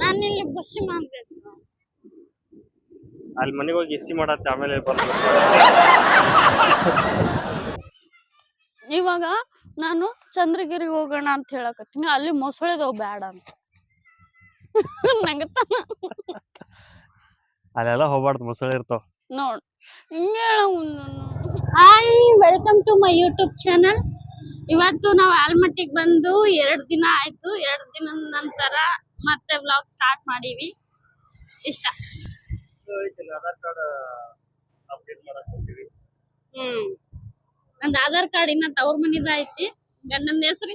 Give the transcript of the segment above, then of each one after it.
ನಾನಿಲ್ಲಿ ಬಸ್ ಮಾಡ್ಬೇಕು. ಅಲ್ಲಿ ಮನೆಗೆ ಹೋಗಿ ಇಸಿ ಮಾಡತ್ತೆ ಆಮೇಲೆ ಬಂದು ಇವಾಗ ನಾನು ಚಂದ್ರಗಿರಿಗೆ ಹೋಗೋಣ ಅಂತ ಹೇಳಕತ್ತೀನಿ, ಅಲ್ಲಿ ಮೊಸಳೆದವ್ ಬ್ಯಾಡ ಅಂತ ನಂಗತ್ತಾನ. ಅಲ್ಲೆಲ್ಲ ಹೋಗ್ಬಾರ್ದು, ಮೊಸಳೆ ಇರ್ತಾವ. ನೋಡ್ ಹಿಂಗೆ hi, welcome to my YouTube channel. ಇವತ್ತು ನಾವು ಆಲ್ಮಟ್ಟಿಗೆ ಬಂದು 2 ದಿನ ಆಯ್ತು. 2 ದಿನದ ನಂತರ ಮತ್ತೆ ವ್ಲಾಗ್ ಸ್ಟಾರ್ಟ್ ಮಾಡೀವಿ. ಇಷ್ಟ ಆಧಾರ್ ಕಾರ್ಡ್ ಅಪ್ಡೇಟ್ ಮಾಡಕ್ ಹೋಗ್ತೀವಿ. ನಂದು ಆಧಾರ್ ಕಾರ್ಡ್ ಇನ್ನ ತವ್ರ ಮನಿದ ಐತಿ. ಗಂಡನ ಹೆಸರು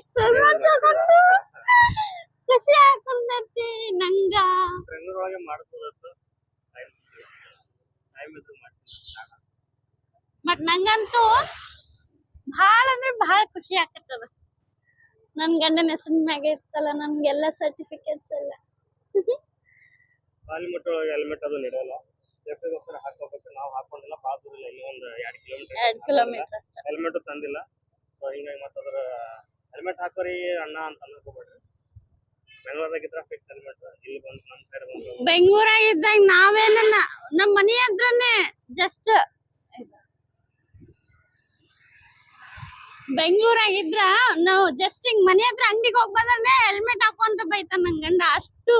ಖುಷಿ ಹಾಕೊಂಡೈತಿ ನಂಗ. ಬೆಂಗಳೂರೊಳಗೆ ಮಾಡಿಸ್ಬೋದತ್ತು, ಬಟ್ ನಂಗಂತೂ ಭಾಳ ಅಂದ್ರೆ ಭಾಳ ಖುಷಿ ಆಕತ್ತದ. ನನ್ ಗಂಡನ ಹೆಸರಿನ ಮ್ಯಾಗ ಇರ್ತಲ್ಲ ನನ್ಗೆಲ್ಲ ಸರ್ಟಿಫಿಕೇಟ್ಸ್ ಎಲ್ಲ. ಆಲ್ಮಟ್ಟಿ ಒಳಗೆ ಹೆಲ್ಮೆಟ್ ಅದು ನೀಡಲ್ಲ, ಸೇಫ್ಟಿಗೋಸ್ಕರ ಹಾಕೋಬೇಕು. ನಾವು ಹಾಕೊಂಡಿಲ್ಲ, ಭಾಳ ದೂರ ಇಲ್ಲ, ಇಲ್ಲಿ ಒಂದು 2 ಕಿಲೋಮೀಟರ್ ಅಷ್ಟೇ. ಹೆಲ್ಮೆಟ್ ತಂದಿಲ್ಲ. ಸೊ ಹಿಂಗಾಗಿ ಮತ್ತೆ ಅದ್ರ ಹೆಲ್ಮೆಟ್ ಹಾಕೋರಿ ಅಣ್ಣ ಅಂತ ಅನ್ಕೋಬೇಡ್ರಿ. ಬೆಂಗಳೂರಾಗಿದ್ರ ಫಿಕ್ಸ್ ಹೆಲ್ಮೆಟ್. ಇಲ್ಲಿ ಬಂದು ನಮ್ಮ ಸೈಡ್ ಬಂದು ಬೆಂಗಳೂರಾಗಿದ್ದಾಗ ನಾವೇನನ್ನ ನಮ್ಮ ಮನಿ ಹತ್ರನೇ ಜಸ್ಟ್ ಬೆಂಗಳೂರಾಗಿದ್ರ ನಾವು ಜಸ್ಟ್ ಹಿಂಗ್ ಮನಿ ಹತ್ರ ಅಂಗಡಿಗೆ ಹೋಗಿ ಬಂದ್ರೆ ಹೆಲ್ಮೆಟ್ ಹಾಕೊಂತ ಬೈತಾನ ನನ್ ಗಂಡ. ಅಷ್ಟು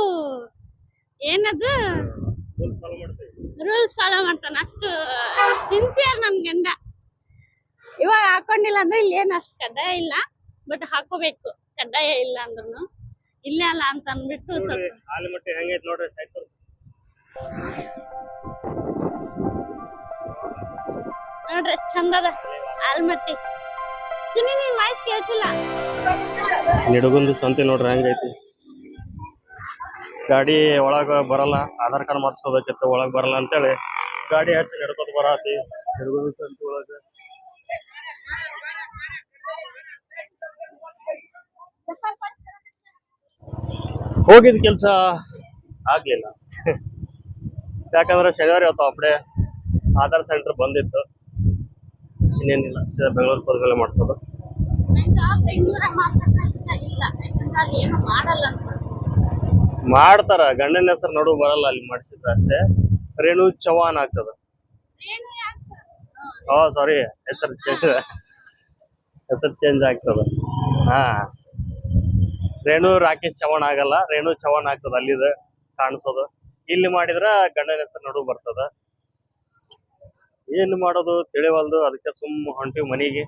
ಏನದು ರೂಲ್ಸ್ ಫಾಲೋ ಮಾಡ್ತಾನ, ಅಷ್ಟು ಸಿನ್ಸಿಯರ್ ನನ್ ಗಂಡ. ಇವಾಗ ಹಾಕೊಂಡಿಲ್ಲ ಅಂದ್ರೆ ಇಲ್ಲಿ ಏನ್ ಅಷ್ಟು ಕಡ್ಡಾಯ ಇಲ್ಲ, ಬಟ್ ಹಾಕೋಬೇಕು ಕಡ್ಡಾಯ ಇಲ್ಲ ಅಂದ್ರೂ. ಇಲ್ಲೇ ಅಲ್ಲ ಅಂತ ಅಂದ್ಬಿಟ್ಟು ಸ್ವಲ್ಪ ಆಲಮಟ್ಟಿ ಹೆಂಗೈತೆ ನೋಡ್ರಿ, ಸೈಡ್ ನೋಡ್ರಿ ಚಂದದ ಆಲ್ಮಟ್ಟಿ. ಚಿನ್ನಿ ನಿನ್ ವಾಯ್ಸ್ ಕೇಳಿಸಿಲ್ಲ. ನಿಡಗುಂದಿ ಸಂತೆ ನೋಡ್ರಿ ಹೆಂಗೈತಿ. ಗಾಡಿ ಒಳಗ ಬರಲ್ಲ, ಆಧಾರ್ ಕಾರ್ಡ್ ಮಾಡಿಸ್ಕೋಬೇಕಿತ್ತು, ಒಳಗ್ ಬರಲ್ಲ ಅಂತೇಳಿ ಗಾಡಿ ಹಚ್ಚಿ ನಡ್ಕೊತ ಬರತಿ ನಿಡಗುಂದಿ ಸಂತೆ ಒಳಗ. ಹೋಗಿದ್ ಕೆಲ್ಸ ಆಗ್ಲಿಲ್ಲ ಯಾಕಂದ್ರೆ ಶನಿವಾರ ಇವತ್ತು ಅಪ್ಡೇ ಆಧಾರ್ ಸೆಂಟರ್ ಬಂದಿತ್ತು. ಇನ್ನೇನಿಲ್ಲ, ಸೀದಾ ಬೆಂಗಳೂರು ಹೋದ್ಮೇಲೆ ಮಾಡ್ಸೋದು. ಮಾಡ್ತಾರ, ಗಂಡನ ಹೆಸರು ನಡು ಬರಲ್ಲ, ಅಲ್ಲಿ ಮಾಡಿಸಿದ್ರ ಅಷ್ಟೇ. ರೇಣು ಚವಾನ್ ಆಗ್ತದ. ಸಾರಿ, ಹೆಸರು ಚೇಂಜ್ ಆಗ್ತದ. ಹಾ, ರೇಣು ರಾಕೇಶ್ ಚವಾಣ್ ಆಗಲ್ಲ, ರೇಣು ಚವಾಣ್ ಆಗ್ತದ. ಅಲ್ಲಿದ ಕಾಣಿಸೋದು. ಇಲ್ಲಿ ಮಾಡಿದ್ರ ಗಂಡನ ಹೆಸರು ನಡು ಬರ್ತದ. ಏನ್ ಮಾಡೋದು ತಿಳಿವಲ್ದು, ಅದಕ್ಕೆ ಸುಮ್ಮ ಹೊಂಟಿವಿ ಮನಿಗೆ.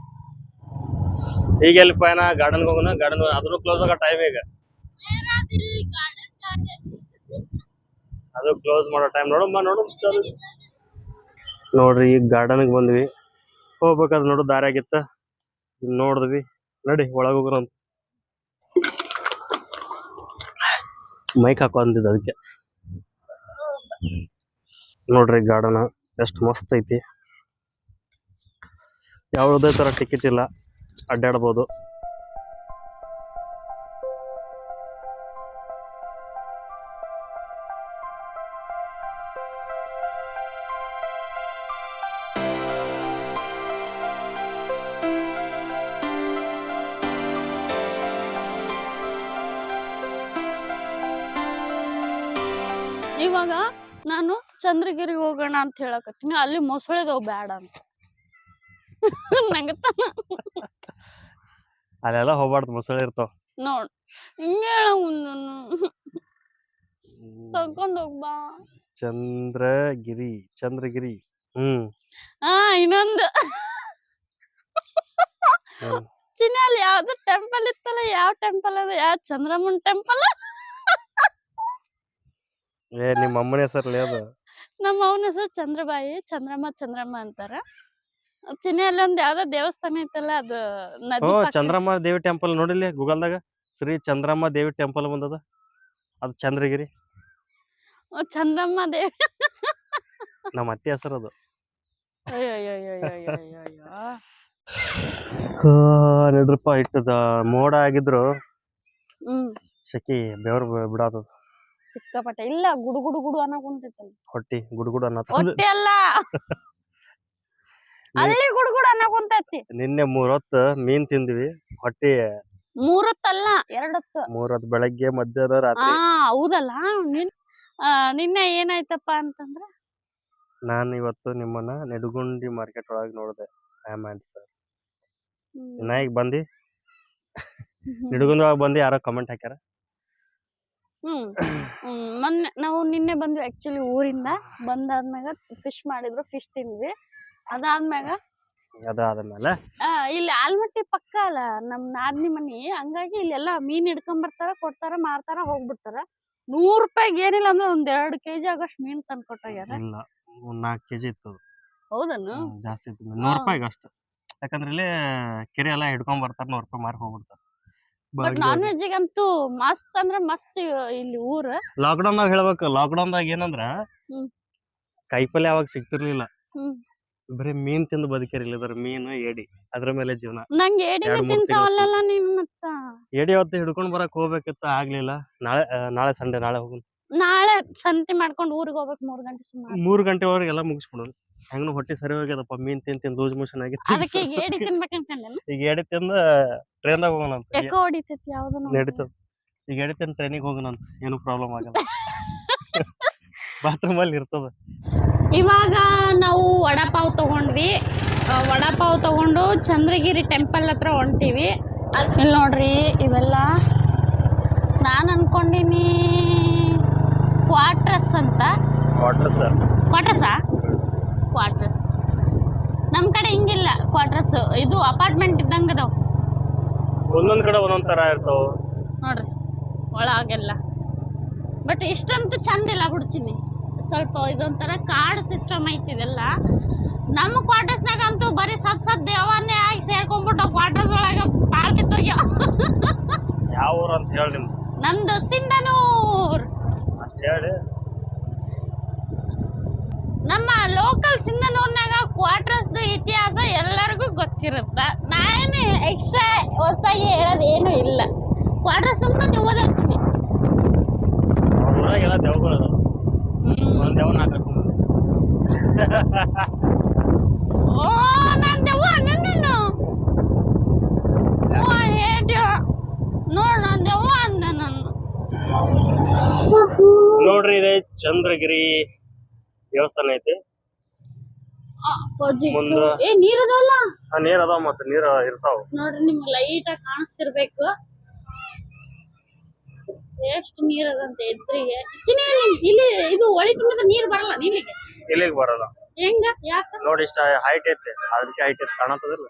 ಈಗ ಎಲ್ಲಿ ಪಯಣ, ಗಾರ್ಡನ್ ಹೋಗೋಣ. ಗಾರ್ಡನ್ ಅದನ್ನು ಕ್ಲೋಸ್ ಆಗೋ ಟೈಮ್ ಈಗ, ಅದು ಕ್ಲೋಸ್ ಮಾಡೋ ಟೈಮ್. ನೋಡ್ರಿ ಈಗ ಗಾರ್ಡನ್ಗೆ ಬಂದ್ವಿ. ಹೋಗ್ಬೇಕಾದ್ರೆ ನೋಡು ದಾರಿ ಆಗಿತ್ತ, ನೋಡಿದ್ವಿ. ನಡಿ ಒಳಗ ಹೋಗೋಣ ಅಂತ. ಮೈಕ್ ಹಾಕೊಂತಿದ್ದ ಅದಕ್ಕೆ. ನೋಡ್ರಿ ಗಾರ್ಡನ್ ಎಷ್ಟು ಮಸ್ತ್ ಐತಿ. ಯಾವುದೇ ತರ ಟಿಕೆಟ್ ಇಲ್ಲ, ಅಡ್ಡಾಡ್ಬೋದು. ಇವಾಗ ನಾನು ಚಂದ್ರಗಿರಿಗೆ ಹೋಗೋಣ ಅಂತ ಹೇಳಕತ್ತೀನಿ, ಅಲ್ಲಿ ಮೊಸಳೆದವ್ ಬ್ಯಾಡ ಅಂತ ನಂಗತ್ತಾನ. ಅಲ್ಲೆಲ್ಲ ಹೋಗ್ಬಾರ್ದು, ಮೊಸಳೆ ಇರ್ತಾವ. ನೋಡ್ ಹಿಂಗೆ ಕರ್ಕೊಂಡ್ ಹೋಗ್ಬಾ. ಚಂದ್ರಗಿರಿ ಇನ್ನೊಂದು ಚಿನ್ನ, ಅಲ್ಲಿ ಯಾವ್ದು ಟೆಂಪಲ್ ಇತ್ತಲ್ಲ, ಯಾವ ಟೆಂಪಲ್ ಅದ? ಯಾವ ಚಂದ್ರಮ್ಮನ್ ಟೆಂಪಲ್? ನಿಮ್ಮ ಅಮ್ಮನ ಹೆಸರ್ಲಿ ಅದು. ನಮ್ಮ ಅವನ ಹೆಸರು ಚಂದ್ರಬಾಯಿ, ಚಂದ್ರಮ್ಮ ಅಂತಾರ. ಚಿನ್ನ, ಅಲ್ಲಿ ಒಂದ್ ಯಾವ್ದೋ ದೇವಸ್ಥಾನ ಐತಲ್ಲ, ಅದು ನದಿ. ಚಂದ್ರಮ್ಮ ದೇವಿ ಟೆಂಪಲ್ ನೋಡಿಲಿ ಗೂಗಲ್ದಾಗ. ಶ್ರೀ ಚಂದ್ರಮ್ಮ ದೇವಿ ಟೆಂಪಲ್ ಬಂದದ, ಅದು ಚಂದ್ರಗಿರಿ. ಚಂದ್ರಮ್ಮ ದೇವಿ ನಮ್ಮ ಅತ್ತೆ ಹೆಸರು ಅದು. ನಡ್ರಪ್ಪ, ಇಟ್ಟದ ಮೋಡ ಆಗಿದ್ರು ಶಕಿ ಬೆವರು ಬಿಡಾದ ಸಿಕ್ಕಾಪಟ್ಟೆ. ಇಲ್ಲ, ಗುಡು ಅನ್ನೋ ಕುಂತೈತಲ್ಲ, ಹೊಟ್ಟಿ ಗುಡುಗುಡು ಅನ್ನೋ ಹೊಟ್ಟೆ ಅಲ್ಲ, ಅಲ್ಲಿ ಗುಡುಗುಡು ಅನ್ನೋ ಕುಂತೈತಿ. ನಿನ್ನೆ 3 ಹೊತ್ತು ಮೀನ್ ತಿಂದ್ವಿ, ಹೊಟ್ಟಿ ಮೂರೊತ್ತಲ್ಲ 2 ಹೊತ್ತು. 3 ಹೊತ್ತು ಬೆಳಗ್ಗೆ ಮಧ್ಯಾಹ್ನ ಹಾ ರಾತ್ರಿ. ಹೌದಲ್ಲ. ನಿನ್ನೆ ಏನಾಯ್ತಪ್ಪ ಅಂತಂದ್ರ ನಾನು ಇವತ್ತು ನಿಮ್ಮನ್ನ ನಿಡಗುಂದಿ ಮಾರ್ಕೆಟ್ ಒಳಗೆ ನೋಡಿದೆ. ಸರ್ ಇನ್ನ ಈಗ ಬಂದು ನಿಡಗುಂದಿ ಒಳಗೆ ಬಂದು ಯಾರೋ ಕಮೆಂಟ್ ಹಾಕ್ಯಾರ. ಮೊನ್ನೆ ನಾವು ನಿನ್ನೆ ಬಂದ್ವಿ ಆಕ್ಚುಲಿ ಊರಿಂದ. ಬಂದಾದ್ಮ್ಯಾಗ ಫಿಶ್ ಮಾಡಿದ್ರು, ಫಿಶ್ ತಿಂದ್ವಿ. ಅದಾದ್ಮ್ಯಾಗ ಅದಾದ್ಮೇಲೆ ಇಲ್ಲಿ ಆಲ್ಮಟ್ಟಿ ಪಕ್ಕ ಅಲ್ಲ ನಮ್ ನಾದ್ನಿ ಮನಿ, ಹಂಗಾಗಿ ಇಲ್ಲೆಲ್ಲ ಮೀನ್ ಹಿಡ್ಕೊಂಡ್ ಬರ್ತಾರ, ಕೊಡ್ತಾರ, ಮಾರ್ತಾರ, ಹೋಗ್ಬಿಡ್ತಾರ. 100 ರೂಪಾಯಿಗೆ ಏನಿಲ್ಲ ಅಂದ್ರೆ ಒಂದ್ 2 kg ಆಗಷ್ಟು ಮೀನ್ ತಂದ್ ಕೊಟ್ಟಾಗ್ಯಾರ. ಇಲ್ಲ 4 kg ಇತ್ತು. ಹೌದನ್ನು ಜಾಸ್ತಿ ಇತ್ತು, 100 ರೂಪಾಯಿಗೆ ಅಷ್ಟು. ಯಾಕಂದ್ರೆ ಇಲ್ಲಿ ಕೆರೆ ಎಲ್ಲ ಹಿಡ್ಕೊಂಡ್ ಬರ್ತಾರ, 100 ರೂಪಾಯಿ ಮಾರಿ ಹೋಗ್ಬಿಡ್ತಾರ. ಬಟ್ ನಾನ್ ವೆಜ್ಜಿಗಂತೂ ಮಸ್ತ್ ಅಂದ್ರ ಮಸ್ತ್ ಇಲ್ಲಿ ಊರ. ಲಾಕ್ಡೌನ್ದಾಗ ಹೇಳ್ಬೇಕು, ಲಾಕ್ಡೌನ್ದಾಗ ಏನಂದ್ರ ಕಾಯಿಪಲ್ಲೆ ಅವಾಗ ಸಿಗ್ತಿರ್ಲಿಲ್ಲ. ಬರೀ ಮೀನ್ ತಿಂದು ಬದುಕಿರ್ಲಿಲ್ಲ. ಇದ್ರ ಮೀನು ಏಡಿ, ಅದ್ರ ಮೇಲೆ ಜೀವನ. ನಂಗೆ ಏಡಿನ ತಿನ್ಸವಲ್ಲ ನೀನ್. ಮತ್ತ ಏಡಿ ಹೊತ್ತು ಹಿಡ್ಕೊಂಡ್ ಬರಕ್ ಹೋಗ್ಬೇಕಿತ್ತು, ಆಗ್ಲಿಲ್ಲ. ನಾಳೆ ಸಂಡೆ, ನಾಳೆ ಹೋಗೋಣ. ನಾಳೆ ಸಂತಿ ಮಾಡ್ಕೊಂಡು ಊರಿಗೆ ಹೋಗ್ಬೇಕು. 3 ಗಂಟೆ ಸುಮಾರು. 3 ಗಂಟೆವರೆಗೆ ಎಲ್ಲ ಮುಗಿಸ್ಬಿಡೋದು. ಹೆಂಗ್ ಹೊಟ್ಟೆ ಸರಿ ಹೋಗ್ಯದಪ್ಪ, ಮೀನ್ ತಿಂದು ಲೂಸ್ ಮೋಷನ್ ಆಗಿ. ಅದಕ್ಕೆ ಈಗ ಏಡಿ ತಿನ್ಬೇಕಂತಂದೇನ. ಈಗ ಏಡಿ ತಿಂದ ಟ್ರೈನ್ದಾಗ ಹೋಗೋಣ ಅಂತ. ಎಕೋ ಹೊಡಿತೈತಿ ಯಾವ್ದನ ನಡೀತದ. ಈಗ ಏಡಿ ತಿಂದ ಟ್ರೈನಿಗೆ ಹೋಗೋಣ ಅಂತ, ಏನು ಪ್ರಾಬ್ಲಮ್ ಆಗಲ್ಲ. ಬಾತ್ರೂಮ್ ಅಲ್ಲಿ ಇರ್ತದ. ಇವಾಗ ನಾವು ವಡಾಪಾವ್ ತಗೊಂಡ್ವಿ. ವಡಾಪಾವ್ ತಗೊಂಡು ಚಂದ್ರಗಿರಿ ಟೆಂಪಲ್ ಹತ್ರ ಹೊಂಟಿವಿ. ಇಲ್ಲಿ ನೋಡ್ರಿ, ಇವೆಲ್ಲ ನಾನು ಅನ್ಕೊಂಡಿನಿ ಕ್ವಾರ್ಟರ್ಸ್ ಅಂತ. ಕ್ವಾರ್ಟರ್ಸ್ ನಮ್ ಕಡೆ ಹಿಂಗಿಲ್ಲ. ಕ್ವಾರ್ಟರ್ಸ್ ಇದು ಅಪಾರ್ಟ್ಮೆಂಟ್ ಇದ್ದಂಗ ಅದಾವ. ಒಂದೊಂದ್ ಕಡೆ ಒಂದೊಂದ್ ತರ ಇರ್ತಾವ ನೋಡ್ರಿ ಒಳಗೆಲ್ಲ. ಬಟ್ ಇಷ್ಟಂತೂ ಚಂದ ಇಲ್ಲ ಬಿಡ್ತೀನಿ. ಸ್ವಲ್ಪ ಇದೊಂಥರ ಕಾರ್ಡ್ ಸಿಸ್ಟಮ್ ಐತಿ ಇದೆಲ್ಲ. ನಮ್ಮ ಕ್ವಾರ್ಟರ್ಸ್ನಾಗ ಅಂತೂ ಬರೀ ಸತ್ ದೇವನ್ನೇ ಆಗಿ ಸೇರ್ಕೊಂಡ್ಬಿಟ್ಟು ಕ್ವಾರ್ಟರ್ಸ್ ಒಳಗ ಬಾಳ್ತಿದ್ದೋಗ್ಯ. ಯಾವ ಊರು ಅಂತ ಹೇಳಿ ನಿಮ್ದು? ನಮ್ದು ಸಿಂಧನೂರ್. ಹೇಳಿ. ನಮ್ಮ ಲೋಕಲ್ ಸಿಂಧನೂರ್ನಾಗ ಕ್ವಾರ್ಟರ್ಸ್ ಇತಿಹಾಸ ಎಲ್ಲರಿಗೂ ಗೊತ್ತಿರುತ್ತ. ನಾನು ಎಕ್ಸ್ಟ್ರಾ ಹೊಸದಾಗಿ ಹೇಳೋದು ಏನು ಇಲ್ಲ. ಕ್ವಾರ್ಟರ್ಸ್ ಸುಮ್ಮನೆ ಓದಿರ್ತೀನಿ. ಊರಾಗೆಲ್ಲ ದೇವಗಳು ಅದಾವ. ಒಂದ್ ದೇವ 4 ಓ ನನ್ ದೆವ್ವ ನೀನು. ಓ ಹೇಡ್ಯೋ ನೋಡ್ ನನ್ ದೆವ್ವ ಅಂದ ನಾನು. ನೋಡ್ರಿ, ಇದೆ ಚಂದ್ರಗಿರಿ ದೇವಸ್ಥಾನ ಐತಿ. ಏ ನೀರ್ ಅದಾವಲ್ಲ. ನೀರ್ ಅದಾವ, ಮತ್ತೆ ನೀರ್ ಇರ್ತಾವ ನೋಡ್ರಿ, ನಿಮ್ಗೆ ಲೈಟ್ ಆಗಿ ಕಾಣಿಸ್ತಿರ್ಬೇಕು ಎಷ್ಟು ನೀರ್ ಅದಂತ ಎದ್ರಿಗೆ. ಇಲ್ಲಿ ಇದು ಹೊಳಿ ತುಂಬಿದ ನೀರ್ ಬರಲ್ಲ ನೀರಿಗೆ. ಇಲ್ಲಿಗೆ ಬರಲ್ಲ. ಹೆಂಗ ಯಾಕ ನೋಡಿ, ಇಷ್ಟ ಹೈಟ್ ಐತಿ, ಅದಕ್ಕೆ ಹೈಟ್ ಐತಿ, ಕಾಣತ್ತದಿಲ್ಲ.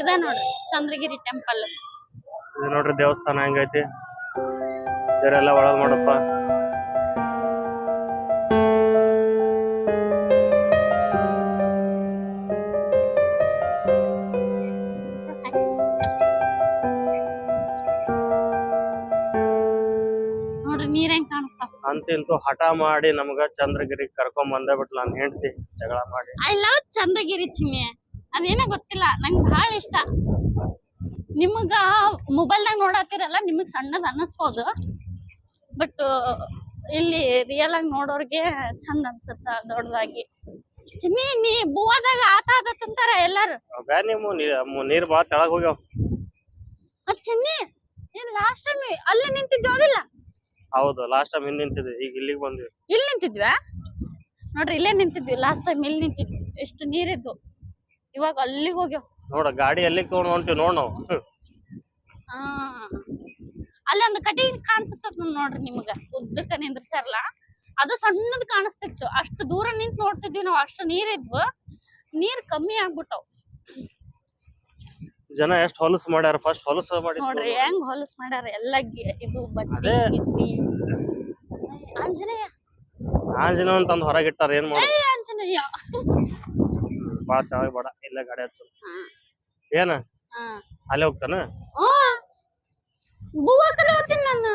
ಇದ ನೋಡ್ರಿ ಚಂದ್ರಗಿರಿ ಟೆಂಪಲ್. ಇದು ನೋಡ್ರಿ ದೇವಸ್ಥಾನ ಹೆಂಗೈತಿ. ಇವರೆಲ್ಲ ಒಳಗ್ ನೋಡಪ್ಪ. ನೋಡ್ರಿ ನೀರ್ ಹೆಂಗ್ ಕಾಣಿಸ್ತಾವ. ಅಂತಿಂತೂ ಹಠ ಮಾಡಿ ನಮ್ಗ ಚಂದ್ರಗಿರಿ ಕರ್ಕೊಂಡ್ ಬಂದೇ ಬಿಟ್ಲ ನನ್ನ ಹೆಂಡತಿ, ಜಗಳ ಮಾಡಿ. ಐ ಲವ್ ಚಂದ್ರಗಿರಿ ಚಿನ್ನಿ. ಅದೇನೋ ಗೊತ್ತಿಲ್ಲ, ನಂಗೆ ಬಹಳ ಇಷ್ಟ. ನಿಮಗ ಮೊಬೈಲ್ದಾಗ ನೋಡತ್ತಿರಲ್ಲ, ನಿಮಗ್ ಸಣ್ಣದ್ ಅನ್ನಿಸ್ಬೋದು. ಬಟ್ ಇಲ್ಲಿ ರಿಯಲ್ ಆಗಿ ನೋಡೋರ್ಗೆ ಚಂದ ಅನ್ಸುತ್ತ ದೊಡ್ಡದಾಗಿ. ಚಿನ್ನಿ ನೀ ಬೂವಾದಾಗ ಆತ ತುಂತಾರ ಎಲ್ಲಾರು. ನೀರ್ ಬಾಳ ತೆಳಗ್ ಹೋಗ್ಯಾವ. ಚಿನ್ನಿ ನೀನ್ ಲಾಸ್ಟ್ ಟೈಮ್ ಅಲ್ಲೇ ನಿಂತಿದ್ದೋದಿಲ್ಲ? ಹೌದು, ಲಾಸ್ಟ್ ಟೈಮ್ ಹಿಂದ್ ನಿಂತಿದ್ವಿ, ಈಗ ಇಲ್ಲಿಗೆ ಬಂದ್ವಿ. ಇಲ್ಲಿ ನಿಂತಿದ್ವಾ? ನೋಡ್ರಿ ಇಲ್ಲೇ ನಿಂತಿದ್ವಿ ಲಾಸ್ಟ್ ಟೈಮ್. ಇಲ್ಲಿ ನಿಂತಿದ್ವಿ, ಎಷ್ಟು ನೀರಿದ್ದು. ಇವಾಗ ಅಲ್ಲಿಗೆ ಹೋಗ್ಯಾವ. ನೋಡ ಗಾಡಿ ಎಲ್ಲಿಗೆ ತಗೊಂಡ್ ಹೊಂಟಿವಿ ನೋಡ್ ನಾವು. ಅಲ್ಲಿ ಒಂದು ಕಟಿಂಗ್ ಕಾಣಿಸುತ್ತ ನೋಡ್ರಿ ನಿಮ್ಗ, ಉದ್ದಕ್ಕ ನಿಂದ್ರಸಾರಲ್ಲ, ಅದು ಸಣ್ಣದ್ ಕಾಣಿಸ್ತಿತ್ತು. ಅಷ್ಟು ದೂರ ನಿಂತ್ ನೋಡ್ತಿದ್ವಿ ನಾವು. ಅಷ್ಟು ನೀರಿದ್ವು, ನೀರ್ ಕಮ್ಮಿ ಆಗ್ಬಿಟ್ಟವ್. ಜನ ಎಷ್ಟ್ ಹೊಲಸು ಮಾಡ್ಯಾರ. ಫಸ್ಟ್ ಹೊಲಸು ಮಾಡಿ ನೋಡ್ರಿ ಹೆಂಗ್ ಹೊಲಸು ಮಾಡ್ಯಾರ ಎಲ್ಲ. ಇದು ಬಟ್ಟೆ ಗಿಟ್ಟಿ. ಆಂಜನೇಯ ಅಂತಂದ್ ಹೊರಗಿಟ್ಟಾರ. ಏನ್ ಮಾಡಿ ಆಂಜನೇಯ ಬಾಳ ತೆಳಗ್ ಬೇಡ, ಇಲ್ಲ ಗಾಡಿ ಹಚ್ಚ. ಏನ ಅಲ್ಲೇ ಹೋಗ್ತಾನ ಬೂವಾ ಕಡೆ ಹೋಗ್ತೀನಿ ನಾನು.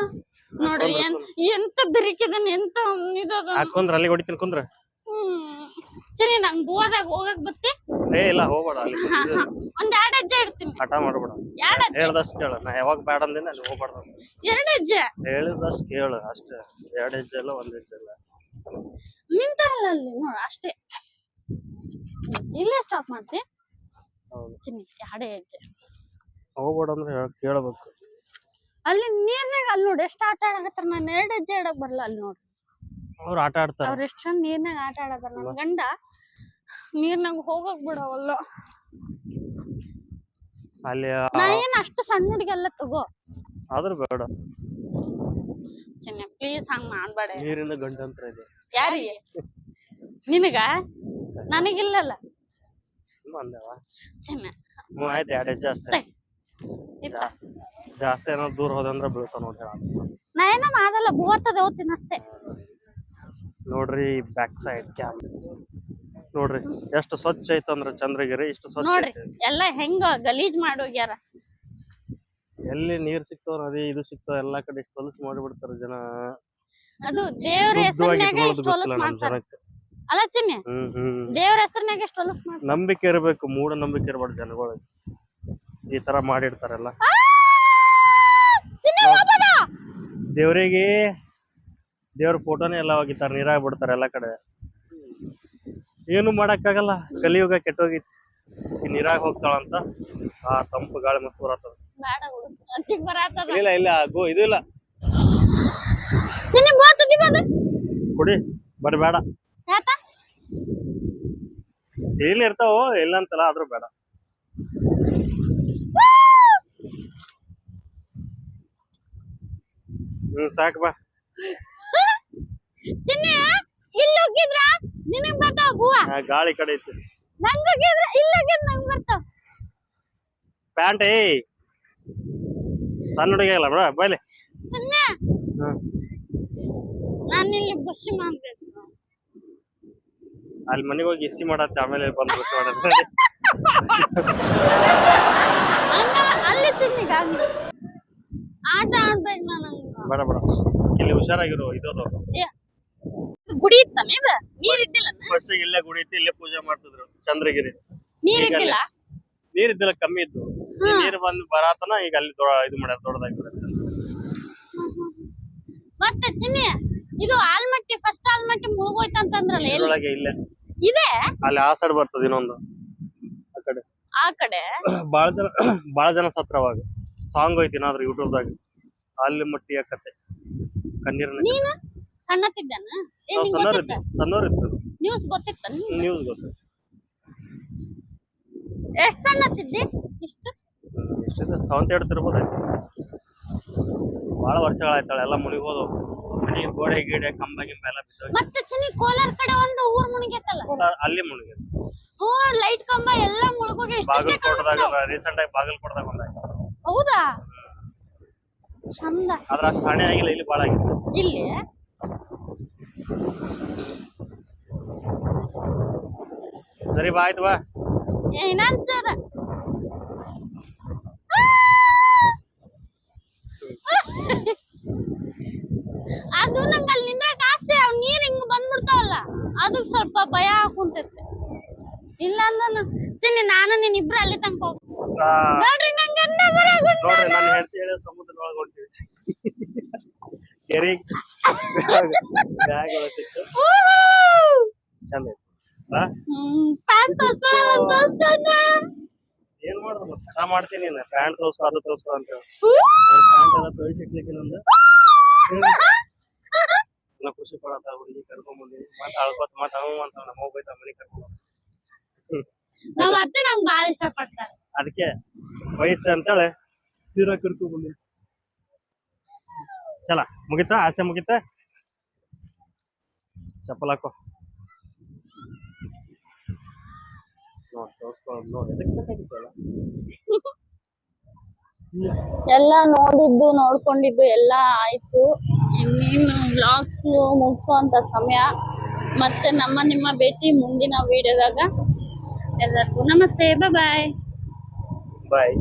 ನೋಡ್ರಿ ಎಂತ ಬೆರಿಕಿದನ್, ಎಂತ ಇದದ. ಕುಂದ್ರ ಅಲ್ಲಿ ಹೊಡಿತೀನಿ, ಕುಂದ್ರ. ಸರಿ, ನಂಗ್ ಬೂವಾದಾಗ ಹೋಗಕ್ ಬತ್ತಿ. ಏ ಇಲ್ಲ, ಹೋಗ್ಬೇಡ. ಅಲ್ಲಿ ಒಂದ್ 2 ಹೆಜ್ಜೆ ಇಡ್ತೀನಿ. ಹಠ ಮಾಡ್ಬೇಡ. ಹೇಳ್ದಷ್ಟು ಕೇಳು. ನಾ ಯಾವಾಗ ಬೇಡ ಅಂದಿನ ಅಲ್ಲಿ ಹೋಗ್ಬಾರ್ದು. 2 ಹೆಜ್ಜೆ ಹೇಳಿದಷ್ಟು ಕೇಳು ಅಷ್ಟೇ. 2 ಹೆಜ್ಜೆ ಇಲ್ಲ, 1 ಹೆಜ್ಜೆ ಇಲ್ಲ. ನಿಂತಾರಲ್ಲ ಅಲ್ಲಿ ನೋಡ ಅಷ್ಟೇ. ಇಲ್ಲೇ ಸ್ಟಾಪ್ ಮಾಡ್ತಿ ಹೌದು ಚಿನ್ನಿ ಎರಡೇ ಹೆಜ್ಜೆ ಹೋಗ್ಬೇಡ ಅಂದ್ರೆ ಕೇಳಬೇಕು. ಅಲ್ಲಿ ನೀರ್ನಾಗ ಅಲ್ಲಿ ನೋಡಿ ಎಷ್ಟು ಆಟ ಆಡಕತ್ತಾರ. ನಾನು 2 ಹೆಜ್ಜೆ ಇಡಕ್ ಬರಲ್ಲ. ಅಲ್ಲಿ ನೋಡಿ ಅವ್ರು ಆಟ ಆಡ್ತಾರ. ಅವ್ರ ಎಷ್ಟ್ ಚಂದ ನೀರ್ನಾಗ ಆಟ ಆಡತಾರ. ನನ್ ಗಂಡ ನೀರ್ನಾಗ ಹೋಗಕ್ ಬಿಡವಲ್ಲ. ಅಲ್ಲಿ ನಾ ಏನ್ ಅಷ್ಟು ಸಣ್ಣ ಹುಡುಗಿಯಲ್ಲ ತಗೋ. ಆದ್ರೂ ಬೇಡ. ಚಿನ್ನ ಪ್ಲೀಸ್ ಹಂಗ್ ಮಾಡ್ಬೇಡ. ನೀರಿನ ಗಂಡಂತ್ರ ಇದೆ. ಯಾರಿಗೆ? ನಿನಗ? ನನಗಿಲ್ಲಲ್ಲ. ಅಂದವ ಚಿನ್ನ ಆಯ್ತು 2 ಹೆಜ್ಜೆ ಅಷ್ಟೇ. ಜಾಸ್ತಿ ಏನೋ ದೂರ ಹೋದಂದ್ರ ಬೀಳ್ತಾವ ನೋಡ್ರಿ. ನಾ ಏನೋ ಮಾಡಲ್ಲ, ಬೂವತ್ತದ ಹೋಗ್ತೀನಿ ಅಷ್ಟೇ. ನೋಡ್ರಿ ಬ್ಯಾಕ್ ಸೈಡ್ ಕ್ಯಾಮ್ ನೋಡ್ರಿ ಎಷ್ಟು ಸ್ವಚ್ಛ ಐತಂದ್ರ ಚಂದ್ರಗಿರಿ. ಇಷ್ಟು ಸ್ವಚ್ಛ ನೋಡ್ರಿ ಎಲ್ಲ ಹೆಂಗ ಗಲೀಜ್ ಮಾಡೋಗ್ಯಾರ. ಎಲ್ಲಿ ನೀರ್ ಸಿಕ್ತಾವ, ನದಿ ಇದು ಸಿಕ್ತಾವ, ಎಲ್ಲಾ ಕಡೆ ಹೊಲಸು ಮಾಡಿಬಿಡ್ತಾರ ಜನ. ಅದು ದೇವ್ರ ಹೆಸರಿನಾಗ ಇಷ್ಟು ಹೊಲಸು ಮಾಡ್ತಾರ ಅಲ್ಲ ಚಿನ್ನಿ. ದೇವ್ರ ಹೆಸರಿನಾಗ ಎಷ್ಟು ಹೊಲಸು ಮಾಡ್ತಾರ. ನಂಬಿಕೆ ಇರ್ಬೇಕು, ಮೂಢ ನಂಬಿಕೆ ಇರ್ಬಾರ್ದು ಜನಗಳಿಗೆ. ಈ ತರ ಮಾಡಿರ್ತಾರಲ್ಲ. ದೇವ್ರಿಗೆ ದೇವ್ರ ಫೋಟೋನೇ ಎಲ್ಲ ಹೋಗಿತಾರ, ನೀರಾಗ ಬಿಡ್ತಾರ ಎಲ್ಲಾ ಕಡೆ. ಏನು ಮಾಡಕ್ಕಾಗಲ್ಲ, ಕಲಿಯುಗ ಕೆಟ್ಟೋಗಿತ್ತು. ಈ ನೀರಾಗ ಹೋಗ್ತಾಳಂತ ಆ ತಂಪು ಗಾಳಿ ಮಸ್ತ್ ಬರತ್ತದ. ಇಲ್ಲ ಇಲ್ಲ ಇದು ಇಲ್ಲ ಕುಡಿ ಬರೀ ಬೇಡ. ಇಲ್ಲಿ ಇರ್ತಾವ ಇಲ್ಲ ಅಂತಲ್ಲ, ಆದ್ರೂ ಬೇಡ. ಸಾಕು ಬಾ. ಗಾಳಿ ಕಡೆ ಐತಿ. ಪ್ಯಾಂಟ್ ಸಣ್ಣ ಹುಡುಗಿ ಅಲ್ಲ ಬಿಡ ಬೈಲಿ. ಅಲ್ಲಿ ಮನೆಗೆ ಹೋಗಿ ಇಸಿ ಮಾಡತ್ತೆ, ಆಮೇಲೆ ಬಂದು ಬುಷ್ ಮಾಡತ್ತೆ. ಬೇಡ ಬೇಡ, ಇಲ್ಲಿ ಹುಷಾರಾಗಿರು. ಇದೋದು ಗುಡಿ ಇತ್ತಾನೆ ಇದು, ನೀರ್ ಇದ್ದಿಲ್ಲ. ಫಸ್ಟ್ ಇಲ್ಲೇ ಗುಡಿ ಇತ್ತು, ಇಲ್ಲೇ ಪೂಜೆ ಮಾಡ್ತಿದ್ರು ಚಂದ್ರಗಿರಿ. ನೀರ್ ಇದ್ದಿಲ್ಲ, ನೀರ್ ಇದ್ದಿಲ್ಲ, ಕಮ್ಮಿ ಇತ್ತು. ನೀರ್ ಬಂದ್ ಬರಾತನ ಈಗ ಅಲ್ಲಿ ಇದು ಮಾಡ್ಯಾರ, ದೊಡ್ಡದಾಗಿ. ಮತ್ತೆ ಚಿನ್ನಿ ಇದು ಆಲ್ಮಟ್ಟಿ, ಫಸ್ಟ್ ಆಲ್ಮಟ್ಟಿ ಮುಳುಗೋಯ್ತು ಅಂತಂದ್ರಲ್ಲ, ಇದ್ರೊಳಗೆ ಇಲ್ಲೇ ಇದೆ. ಅಲ್ಲಿ ಆ ಸೈಡ್ ಬರ್ತದ ಇನ್ನೊಂದು, ಆ ಕಡೆ ಬಾಳ ಜನ ಸತ್ರ. ಅವಾಗ ಸಾಂಗ್ ಹೋಯ್ತು ಏನಾದ್ರು ಯೂಟ್ಯೂಬ್ದಾಗ, ಅಲ್ಲಿ ಮಟ್ಟಿಯ ಕತೆ ಕಣ್ಣೀರಿನ. ನೀನು ಸಣ್ಣತ್ತಿದ್ದಾನ? ಸಣ್ಣವ್ರಿತ್ತು. ನ್ಯೂಸ್ ಗೊತ್ತಿತ್ತ? ನ್ಯೂಸ್ ಗೊತ್ತು. ಎಷ್ಟು ಸಣ್ಣತ್ತಿದ್ದಿ? ಇಷ್ಟು 7th ಇರ್ಬೋದಾಯ್ತು. ಬಹಳ ವರ್ಷಗಳಾಯ್ತಾಳೆ, ಎಲ್ಲ ಮುನಿಗೋದು. ಮನಿ ಗೋಡೆ ಗೀಡೆ ಕಂಬ ಗಿಂಬ ಎಲ್ಲ ಬಿದ್ದೋಗಿ. ಮತ್ತೆ ಚಿನ್ನಿ ಕೋಲಾರ ಕಡೆ ಒಂದು ಊರ್ ಮುಳುಗೈತಲ್ಲ, ಅಲ್ಲಿ ಮುಳುಗಿ. ಲೈಟ್ ಕಂಬ ಎಲ್ಲ ಮುಳುಗೋಗಿ. ಬಾಗಲಕೋಟದಾಗ ರೀಸೆಂಟ್ ಆಗಿ ಬಾಗಲಕೋಟದಾಗ ಒಂದಾಯ್ತು. ಹೌದಾ? ಚಂದ. ಆದ್ರ ಅಷ್ಟು ಹಾನಿ ಆಗಿಲ್ಲ, ಇಲ್ಲಿ ಬಾಳ ಆಗಿತ್ತು. ಇಲ್ಲಿ ಸರಿ ಬಾ, ಆಯ್ತು ಬಾ. ಏನಂಚದ ಅದು ನಂಗೆ ಅಲ್ಲಿ ನಿಂದ್ರಕ್ ಆಸೆ. ಅವ್ ನೀರ್ ಹಿಂಗ್ ಬಂದ್ಬಿಡ್ತಾವಲ್ಲ, ಅದು ಸ್ವಲ್ಪ ಭಯ ಕುಂತೈತೆ. ಇಲ್ಲ ಅಂದ ಚಿನ್ನಿ ನಾನು ನೀನ್ ಇಬ್ರು ಅಲ್ಲಿ ತನಕ ಹೋಗ್ ನೋಡ್ರಿ. ನಂಗೆ ನೋಡ್ರಿ ನಾನು ಹೇಳ್ತಿ ಹೇಳಿ ಸಮುದ್ರದೊಳಗೆ ಹೊಂಟಿವಿ. ಕೆರೆ ಚಂದ ಏನ್ ಮಾಡುದು, ಕಟ ಮಾಡ್ತೀನಿ. ಪ್ಯಾಂಟ್ ತೋರ್ಸ್ಕೊ, ಅದು ತೋರ್ಸ್ಕೊ ಅಂತ ಪ್ಯಾಂಟ್ ಎಲ್ಲ ತೊಯ್ಸಿಟ್ಲಿಕ್ಕೆ ನಂದು ಖುಷಿ ಪಡತ್ತ. ಹುಡುಗಿ ಕರ್ಕೊಂಡ್ಬಂದಿ ಮತ್ತ ಅಳ್ಕೊತ ಮತ್ತ ಅಂತ ನಮ್ಮ ಹೋಗ್ಬೈತ ಮನೆ ಕರ್ಕೊಂಡ್. ನಂಗೆ ಬಾಳ ಇಷ್ಟಪಡ್ತಾರೆ, ಅದಕ್ಕೆ ವಯಸ್ಸು ಅಂತೇಳಿ ತೀರಾ ಕರ್ಕೊಂಡ್ಬಂದಿ. ಚಲ ಮುಗಿತಾ, ಆಸೆ ಮುಗಿತಾ. ಚಪ್ಪಲ್ ಹಾಕೋ. ಎಲ್ಲ ನೋಡಿದ್ದು ನೋಡ್ಕೊಂಡಿದ್ದು ಎಲ್ಲ ಆಯ್ತು. ಇನ್ನೇನು ವ್ಲಾಗ್ಸ್ ಮುಗಿಸುವಂತ ಸಮಯ. ಮತ್ತೆ ನಿಮ್ಮ ಭೇಟಿ ಮುಂದಿನ ವಿಡಿಯೋದಾಗ. ಎಲ್ಲರಿಗೂ ನಮಸ್ತೆ, ಬಾಯ್ ಬಾಯ್.